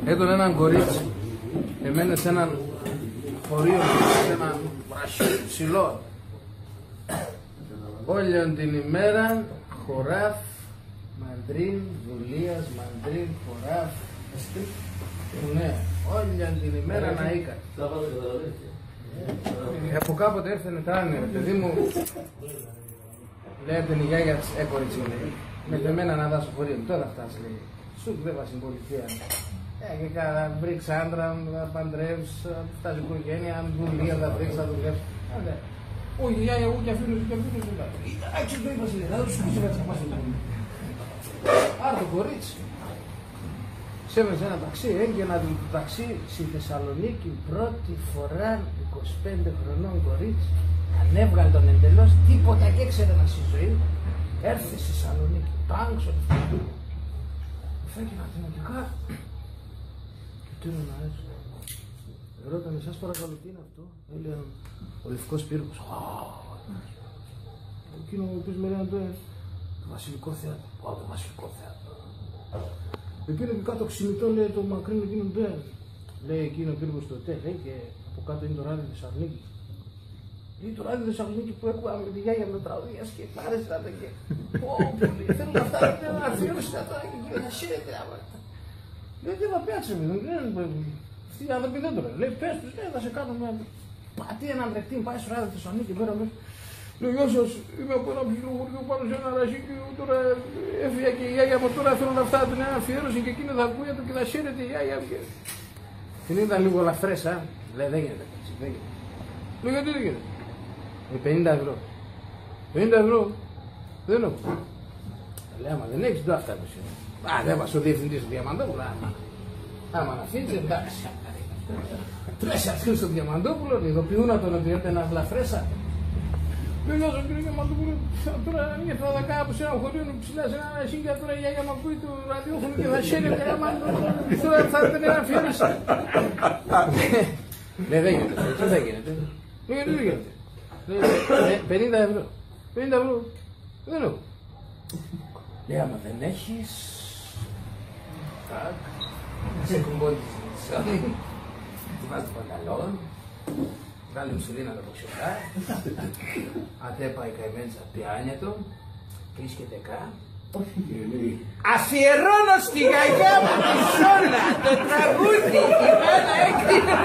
Έτον έναν κορίτσι, εμένε σε έναν χωρίο, σε έναν βρασί ψηλό. Όλη την ημέρα χωράφ, μαντρίν, δουλείας, μαντρίν, χωράφ, ναι, όλη την ημέρα να ήκαν. Από κάποτε έρθανε τα άνερα, παιδί μου, λέει την η γιάγια της, κορίτσι μου, λέει, με δεμένα να δάσω χωρίο, τώρα φτάσει, λέει, σου δεν στην πολιτεία. Και καλά, βρήξε άντρα, θα παντρεύεις, φτάσει οικογένεια, αν δουλεία θα βρήξεις, θα δουλεύεις. Όχι, γιάγια, εγώ και αφήνω, και αφήνω, και αφήνω. Εντάξει, το είπα, θα το σκούσει να τσαπάς το πολύ. Άρα το κορίτσι. Σέβεσαι ένα ταξί, έγκαινα το ταξί στη Θεσσαλονίκη πρώτη φορά 25 χρονών κορίτσι. Ανέβγαλε τον εντελώς, τίποτα και έξερε να στη ζωή. Έρθε στη Θεσσαλονίκη, τάγκσο, φέγγει μαθηματικά. Και τι είναι να έτσι. Ρώτανε, σας παρακαλώ, τι είναι αυτό. Έλεγε ο Λευκός Πύργος. Εκείνο ο οποίος με λένε το Βασιλικό Θέατρο. Το Βασιλικό Θέατρο. Πήρε και κάτω ξυμητό, λέει, το μακρύνο εκείνο το λέει εκείνο ο Πύργος στο ΤΕ, λέει, και από κάτω είναι το ράδιο Θεσσαλονίκη. Λέει το ράδιο Θεσσαλονίκη που έχουμε με τη γιάγια με το τραγωδίας και πάρες τα και πολύ. Θέλω να φτάσω να αφιέρωση τώρα και κύριε, θα σύρετε άμα. Λέει, τι θα πιάξε με τον, αυτοί οι άνθρωποι δεν το λένε. Λέει, πες τους, θα σε κάνω μια πατή έναν τρεχτή, πάει στο ράδιο Θεσσαλονίκη πέρα μέσα. Λέω, γεια σας, είμαι από ένα ψηλό χωριό πάνω σε ένα ρασί και τώρα έφυγε και η γιάγια μου, τώρα θέλω να φτάσω την αφιέρωση και εκείνο θα ακούγεται και θα σύρεται η γιάγια μου. Την ήταν λίγο λαφρέσα, λέει, δεν γίνεται, δεν γίνεται. Λέω, γιατί δεν γίνεται. 50 ευρώ. 50 ευρώ, δεν έχω. Λέει, άμα δεν έχεις, το αυτά πες. Α, δεν βάζω ο διευθυντής του Διαμαντόπουλου, άμα να αφήνεις, εντάξει. Τρέχει αυτήν στον Διαμαντόπουλο, ειδοποιούν τον ότι έρθει ένα λαφρέσα. Λέω, γεια σας κύριε Διαμαντόπουλο, τώρα ήρθα να κάνω από σε ένα χωρίο ψηλά σε ένα νησί και τώρα η γιαγιά μου ακούει το ραδιόφωνο και θα σέρεται άμα τώρα θα έρθει ένα αφιέρωση. Λέει, δεν γίνεται, τι θα γίνεται. Λέω, γιατί δεν γίνεται. Λέει, 50 ευρώ. 50 ευρώ. Δεν έχω. Λέει, άμα δεν έχεις, τάκ, σε κουμπώνεις τη ζώνη, τη βάζεις το πανταλόν, βγάλει μουσουλίνα το ποξιωτά, ατέπα η καημέντσα πιάνια του, βρίσκεται κά. Αφιερώνω στη γιαγιά μου τη Σόλα το τραγούδι, η μάνα έκλεινε.